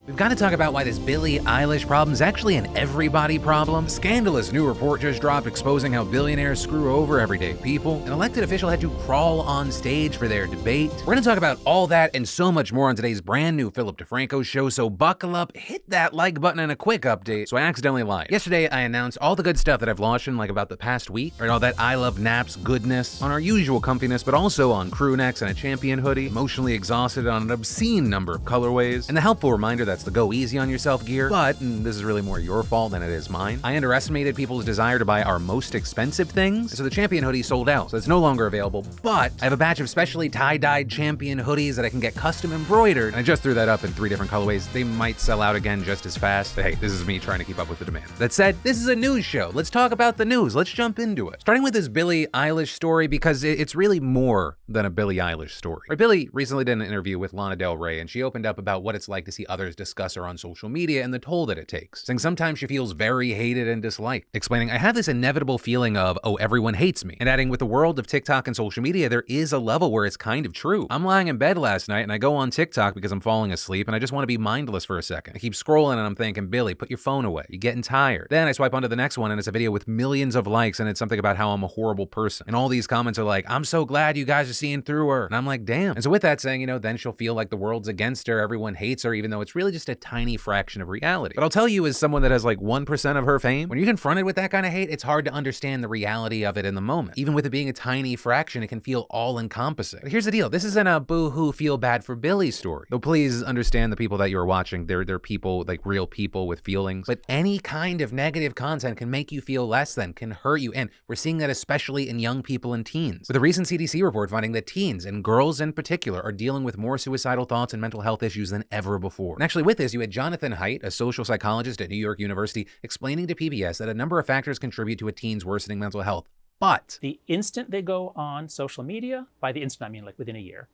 We've got to talk about why this Billie Eilish problem is actually an everybody problem. A scandalous new report just dropped exposing how billionaires screw over everyday people. An elected official had to crawl on stage for their debate. We're going to talk about all that and so much more on today's brand new DeFranco show, so buckle up, hit that like button, and a quick update. So I accidentally lied. Yesterday, I announced all the good stuff that I've launched in like about the past week, or all that I Love Naps goodness, on our usual comfiness, but also on crew necks and a champion hoodie, emotionally exhausted on an obscene number of colorways, and the helpful reminder that's the go easy on yourself gear. But, and this is really more your fault than it is mine, I underestimated people's desire to buy our most expensive things, so the champion hoodie sold out, so it's no longer available, but I have a batch of specially tie-dyed champion hoodies that I can get custom embroidered, and I just threw that up in 3 different colorways. They might sell out again just as fast, but hey, this is me trying to keep up with the demand. That said, this is a news show. Let's talk about the news. Let's jump into it. Starting with this Billie Eilish story, because it's really more than a Billie Eilish story. Right, Billie recently did an interview with Lana Del Rey, and she opened up about what it's like to see others discuss her on social media and the toll that it takes, saying sometimes she feels very hated and disliked, explaining, I have this inevitable feeling of, oh, everyone hates me, and adding, with the world of TikTok and social media, there is a level where it's kind of true. I'm lying in bed last night and I go on TikTok because I'm falling asleep and I just want to be mindless for a second. I keep scrolling and I'm thinking, Billie, put your phone away. You're getting tired. Then I swipe onto the next one and it's a video with millions of likes and it's something about how I'm a horrible person. And all these comments are like, I'm so glad you guys are seeing through her. And I'm like, damn. And so with that saying, then she'll feel like the world's against her, everyone hates her, even though it's really just a tiny fraction of reality. But I'll tell you, as someone that has like 1% of her fame, when you're confronted with that kind of hate, it's hard to understand the reality of it in the moment. Even with it being a tiny fraction, it can feel all-encompassing. But here's the deal. This isn't a boo-hoo feel bad for Billie story. Though please understand the people that you're watching, they're people, like real people with feelings. But any kind of negative content can make you feel less than, can hurt you. And we're seeing that especially in young people and teens. With a recent CDC report finding that teens, and girls in particular, are dealing with more suicidal thoughts and mental health issues than ever before. And actually with this, you had Jonathan Haidt, a social psychologist at New York University, explaining to PBS that a number of factors contribute to a teen's worsening mental health. But the instant they go on social media, by the instant I mean like within a year,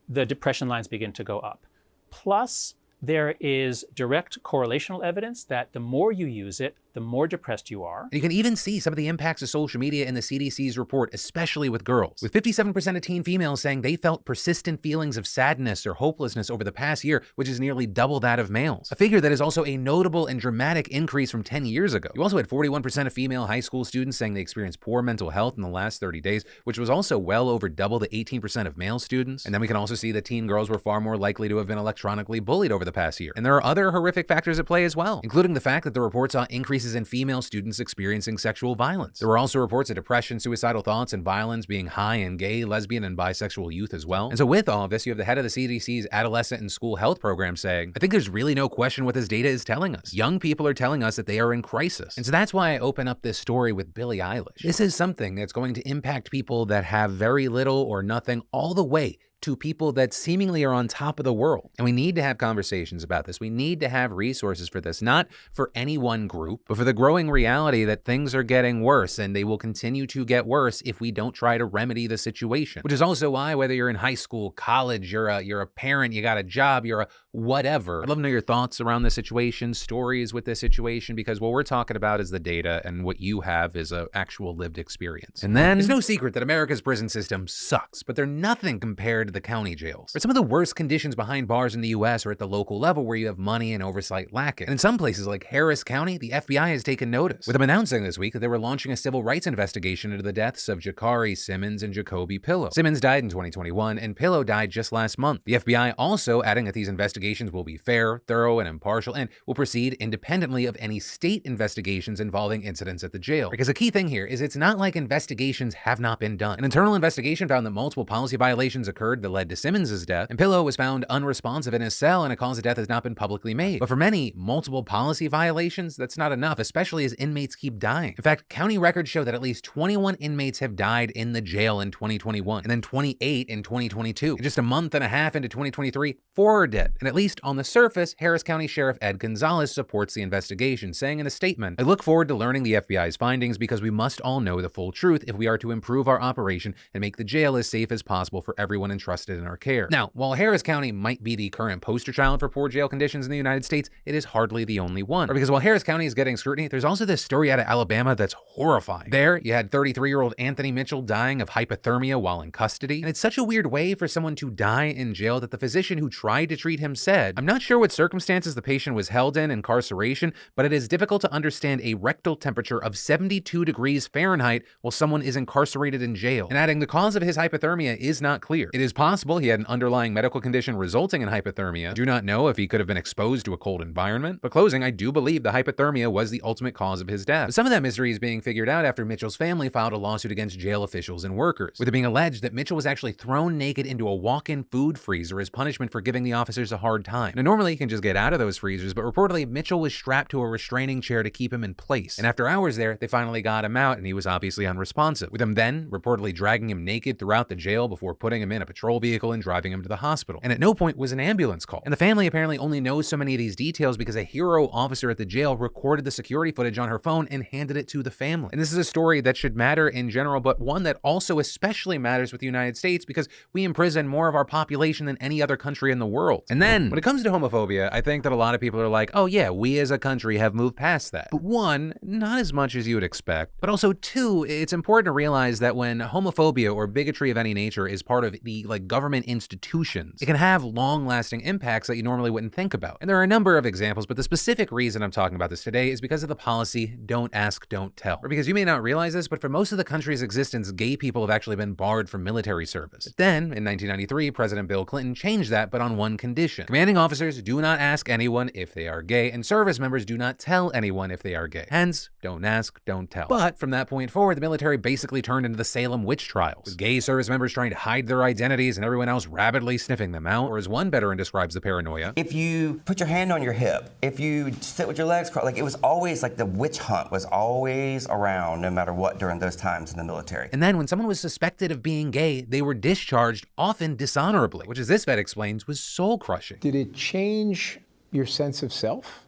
the depression lines begin to go up. Plus, there is direct correlational evidence that the more you use it, the more depressed you are. And you can even see some of the impacts of social media in the CDC's report, especially with girls, with 57% of teen females saying they felt persistent feelings of sadness or hopelessness over the past year, which is nearly double that of males. A figure that is also a notable and dramatic increase from 10 years ago. You also had 41% of female high school students saying they experienced poor mental health in the last 30 days, which was also well over double the 18% of male students. And then we can also see that teen girls were far more likely to have been electronically bullied over the past year. And there are other horrific factors at play as well, including the fact that the report saw increases in female students experiencing sexual violence. There were also reports of depression, suicidal thoughts, and violence being high in gay, lesbian, and bisexual youth as well. And so with all of this, you have the head of the CDC's adolescent and school health program saying, I think there's really no question what this data is telling us. Young people are telling us that they are in crisis. And so that's why I open up this story with Billie Eilish. This is something that's going to impact people that have very little or nothing, all the way to people that seemingly are on top of the world. And we need to have conversations about this. We need to have resources for this, not for any one group, but for the growing reality that things are getting worse and they will continue to get worse if we don't try to remedy the situation. Which is also why, whether you're in high school, college, you're a parent, you got a job, you're a whatever, I'd love to know your thoughts around this situation, stories with this situation, because what we're talking about is the data and what you have is an actual lived experience. And then, there's no secret that America's prison system sucks, but they're nothing compared to the county jails. Or some of the worst conditions behind bars in the US are at the local level where you have money and oversight lacking. And in some places like Harris County, the FBI has taken notice, with them announcing this week that they were launching a civil rights investigation into the deaths of Jakari Simmons and Jacoby Pillow. Simmons died in 2021 and Pillow died just last month. The FBI also adding that these investigations will be fair, thorough, and impartial, and will proceed independently of any state investigations involving incidents at the jail. Because a key thing here is it's not like investigations have not been done. An internal investigation found that multiple policy violations occurred that led to Simmons' death, and Pillow was found unresponsive in his cell and a cause of death has not been publicly made. But for many, multiple policy violations, that's not enough, especially as inmates keep dying. In fact, county records show that at least 21 inmates have died in the jail in 2021, and then 28 in 2022. And just a month and a half into 2023, 4 are dead. And at least on the surface, Harris County Sheriff Ed Gonzalez supports the investigation, saying in a statement, I look forward to learning the FBI's findings because we must all know the full truth if we are to improve our operation and make the jail as safe as possible for everyone entrusted entrusted in our care. Now, while Harris County might be the current poster child for poor jail conditions in the United States, it is hardly the only one. Because while Harris County is getting scrutiny, there's also this story out of Alabama that's horrifying. There, you had 33-year-old Anthony Mitchell dying of hypothermia while in custody. And it's such a weird way for someone to die in jail that the physician who tried to treat him said, "I'm not sure what circumstances the patient was held in incarceration, but it is difficult to understand a rectal temperature of 72 degrees Fahrenheit while someone is incarcerated in jail." And adding, the cause of his hypothermia is not clear. It is possible he had an underlying medical condition resulting in hypothermia. Do not know if he could have been exposed to a cold environment. But closing, I do believe the hypothermia was the ultimate cause of his death. But some of that mystery is being figured out after Mitchell's family filed a lawsuit against jail officials and workers, with it being alleged that Mitchell was actually thrown naked into a walk-in food freezer as punishment for giving the officers a hard time. Now, normally you can just get out of those freezers, but reportedly Mitchell was strapped to a restraining chair to keep him in place. And after hours there, they finally got him out and he was obviously unresponsive, with them then reportedly dragging him naked throughout the jail before putting him in a patrol vehicle and driving him to the hospital. And at no point was an ambulance called. And the family apparently only knows so many of these details because a hero officer at the jail recorded the security footage on her phone and handed it to the family. And this is a story that should matter in general, but one that also especially matters with the United States because we imprison more of our population than any other country in the world. And then, when it comes to homophobia, I think that a lot of people are like, oh yeah, we as a country have moved past that. But one, not as much as you would expect. But also two, it's important to realize that when homophobia or bigotry of any nature is part of the government institutions, it can have long-lasting impacts that you normally wouldn't think about. And there are a number of examples, but the specific reason I'm talking about this today is because of the policy, don't ask, don't tell. Or because you may not realize this, but for most of the country's existence, gay people have actually been barred from military service. But then, in 1993, President Bill Clinton changed that, but on one condition. Commanding officers do not ask anyone if they are gay, and service members do not tell anyone if they are gay. Hence, don't ask, don't tell. But from that point forward, the military basically turned into the Salem witch trials, with gay service members trying to hide their identities and everyone else rabidly sniffing them out, or as one veteran describes the paranoia, if you put your hand on your hip, if you sit with your legs crossed, like it was always like the witch hunt was always around no matter what during those times in the military. And then when someone was suspected of being gay, they were discharged, often dishonorably, which as this vet explains was soul-crushing. Did it change your sense of self?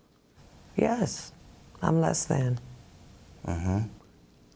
Yes, I'm less than.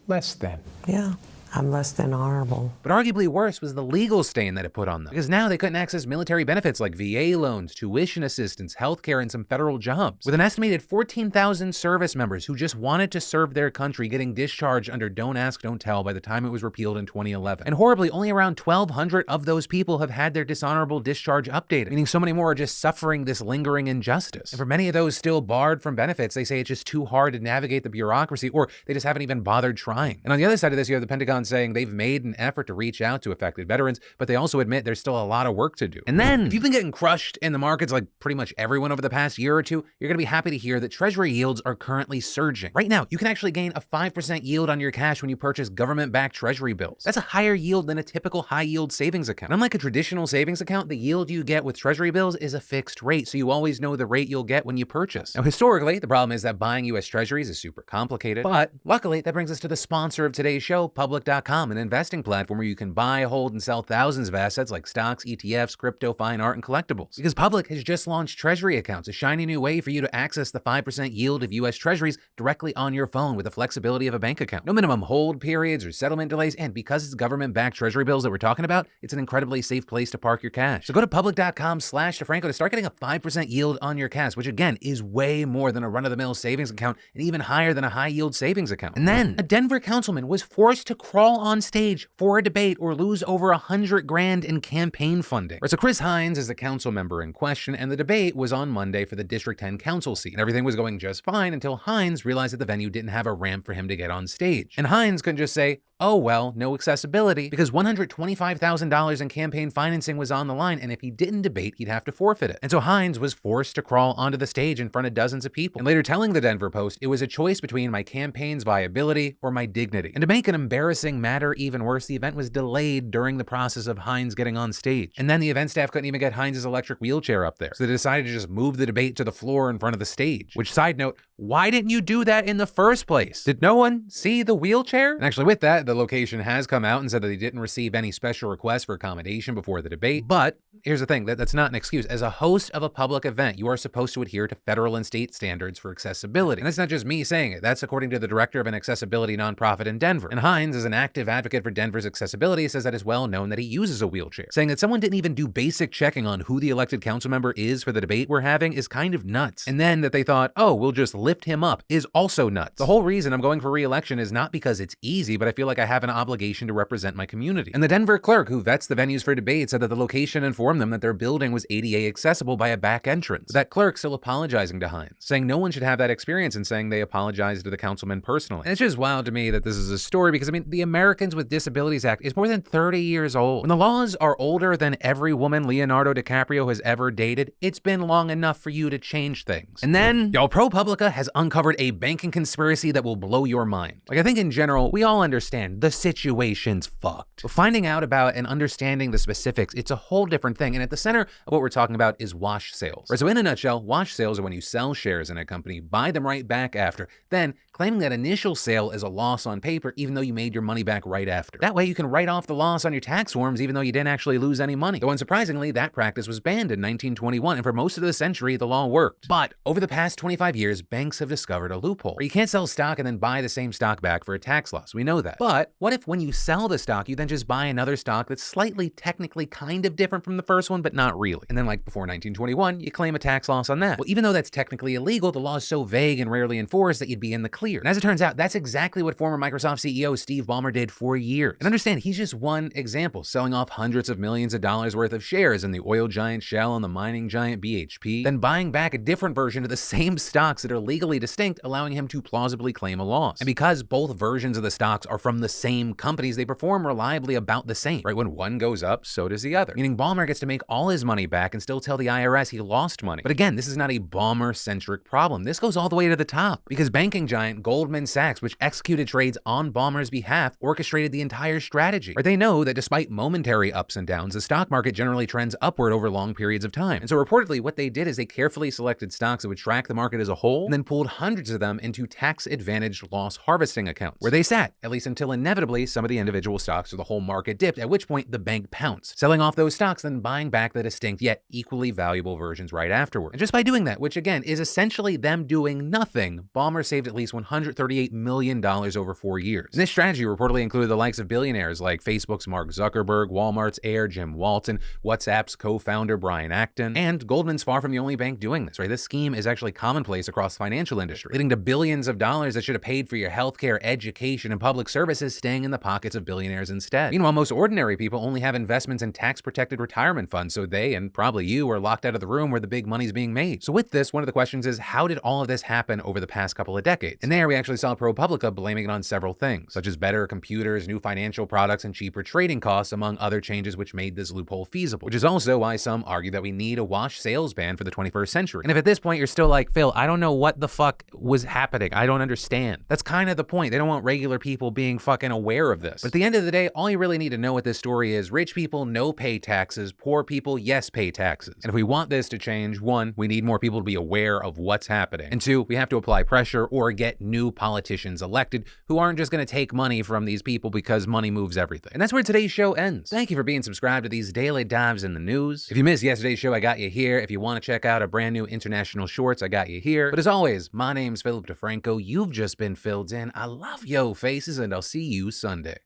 Less than. Yeah, I'm less than honorable. But arguably worse was the legal stain that it put on them, because now they couldn't access military benefits like VA loans, tuition assistance, healthcare, and some federal jobs. With an estimated 14,000 service members who just wanted to serve their country getting discharged under Don't Ask, Don't Tell by the time it was repealed in 2011. And horribly, only around 1,200 of those people have had their dishonorable discharge updated, meaning so many more are just suffering this lingering injustice. And for many of those still barred from benefits, they say it's just too hard to navigate the bureaucracy, or they just haven't even bothered trying. And on the other side of this, you have the Pentagon saying they've made an effort to reach out to affected veterans, but they also admit there's still a lot of work to do. And then, if you've been getting crushed in the markets like pretty much everyone over the past year or two, you're gonna be happy to hear that Treasury yields are currently surging. Right now, you can actually gain a 5% yield on your cash when you purchase government-backed Treasury bills. That's a higher yield than a typical high-yield savings account. And unlike a traditional savings account, the yield you get with Treasury bills is a fixed rate, so you always know the rate you'll get when you purchase. Now, historically, the problem is that buying US Treasuries is super complicated, but luckily, that brings us to the sponsor of today's show, Public.com, an investing platform where you can buy, hold, and sell thousands of assets like stocks, ETFs, crypto, fine art, and collectibles. Because Public has just launched Treasury accounts, a shiny new way for you to access the 5% yield of US Treasuries directly on your phone with the flexibility of a bank account. No minimum hold periods or settlement delays, and because it's government-backed Treasury bills that we're talking about, it's an incredibly safe place to park your cash. So go to public.com/DeFranco to start getting a 5% yield on your cash, which again is way more than a run-of-the-mill savings account and even higher than a high-yield savings account. And then a Denver councilman was forced to crawl on stage for a debate or lose over $100,000 in campaign funding. So Chris Hines is the council member in question, and the debate was on Monday for the District 10 council seat. And everything was going just fine until Hines realized that the venue didn't have a ramp for him to get on stage. And Hines couldn't just say, oh well, no accessibility, because $125,000 in campaign financing was on the line, and if he didn't debate, he'd have to forfeit it. And so Hines was forced to crawl onto the stage in front of dozens of people, and later telling the Denver Post, it was a choice between my campaign's viability or my dignity. And to make an embarrassing matter even worse, the event was delayed during the process of Hines getting on stage. And then the event staff couldn't even get Hines' electric wheelchair up there, so they decided to just move the debate to the floor in front of the stage. Which, side note, why didn't you do that in the first place? Did no one see the wheelchair? And actually with that, the location has come out and said that they didn't receive any special requests for accommodation before the debate. But here's the thing, that's not an excuse. As a host of a public event, you are supposed to adhere to federal and state standards for accessibility. And that's not just me saying it. That's according to the director of an accessibility nonprofit in Denver. And Hines, as an active advocate for Denver's accessibility, says that it's well known that he uses a wheelchair. Saying that someone didn't even do basic checking on who the elected council member is for the debate we're having is kind of nuts. And then that they thought, oh, we'll just lift him up is also nuts. The whole reason I'm going for re-election is not because it's easy, but I feel like I have an obligation to represent my community. And the Denver clerk who vets the venues for debate said that the location informed them that their building was ADA accessible by a back entrance. But that clerk still apologizing to Hines, saying no one should have that experience and saying they apologized to the councilman personally. And it's just wild to me that this is a story because, I mean, the Americans with Disabilities Act is more than 30 years old. When the laws are older than every woman Leonardo DiCaprio has ever dated, it's been long enough for you to change things. And then, y'all, ProPublica has uncovered a banking conspiracy that will blow your mind. Like, I think in general, we all understand the situation's fucked. But finding out about and understanding the specifics, it's a whole different thing. And at the center of what we're talking about is wash sales. Right, so in a nutshell, wash sales are when you sell shares in a company, buy them right back after, then claiming that initial sale is a loss on paper even though you made your money back right after. That way you can write off the loss on your tax forms even though you didn't actually lose any money. Though unsurprisingly, that practice was banned in 1921, and for most of the century, the law worked. But over the past 25 years, banks have discovered a loophole where you can't sell stock and then buy the same stock back for a tax loss. We know that. But what if when you sell the stock, you then just buy another stock that's slightly technically kind of different from the first one, but not really? And then like before 1921, you claim a tax loss on that. Well, even though that's technically illegal, the law is so vague and rarely enforced that you'd be in the clear. And as it turns out, that's exactly what former Microsoft CEO Steve Ballmer did for years. And understand, he's just one example, selling off hundreds of millions of dollars worth of shares in the oil giant Shell and the mining giant BHP, then buying back a different version of the same stocks that are legally distinct, allowing him to plausibly claim a loss. And because both versions of the stocks are from the same companies, they perform reliably about the same, right? When one goes up, so does the other. Meaning Ballmer gets to make all his money back and still tell the IRS he lost money. But again, this is not a Ballmer-centric problem. This goes all the way to the top, because banking giant Goldman Sachs, which executed trades on Ballmer's behalf, orchestrated the entire strategy. Right? They know that despite momentary ups and downs, the stock market generally trends upward over long periods of time. And so reportedly, what they did is they carefully selected stocks that would track the market as a whole, and then pulled hundreds of them into tax-advantaged loss harvesting accounts, where they sat, at least until inevitably some of the individual stocks or the whole market dipped, at which point the bank pounced, selling off those stocks, then buying back the distinct yet equally valuable versions right afterward. And just by doing that, which again is essentially them doing nothing, Ballmer saved at least $138 million over 4 years. And this strategy reportedly included the likes of billionaires like Facebook's Mark Zuckerberg, Walmart's heir Jim Walton, WhatsApp's co-founder Brian Acton, and Goldman's far from the only bank doing this, right? This scheme is actually commonplace across the financial industry, leading to billions of dollars that should have paid for your healthcare, education, and public services staying in the pockets of billionaires instead. Meanwhile, most ordinary people only have investments in tax-protected retirement funds, so they, and probably you, are locked out of the room where the big money's being made. So with this, one of the questions is, how did all of this happen over the past couple of decades? And there we actually saw ProPublica blaming it on several things, such as better computers, new financial products, and cheaper trading costs, among other changes which made this loophole feasible, which is also why some argue that we need a wash sales ban for the 21st century. And if at this point you're still like, Phil, I don't know what the fuck was happening, I don't understand. That's kind of the point. They don't want regular people being fucking aware of this. But at the end of the day, all you really need to know with this story is rich people no pay taxes, poor people yes pay taxes. And if we want this to change, one, we need more people to be aware of what's happening. And two, we have to apply pressure or get new politicians elected who aren't just going to take money from these people because money moves everything. And that's where today's show ends. Thank you for being subscribed to these daily dives in the news. If you missed yesterday's show, I got you here. If you want to check out a brand new international shorts, I got you here. But as always, my name's Philip DeFranco. You've just been filled in. I love yo faces, and I'll see you Sunday.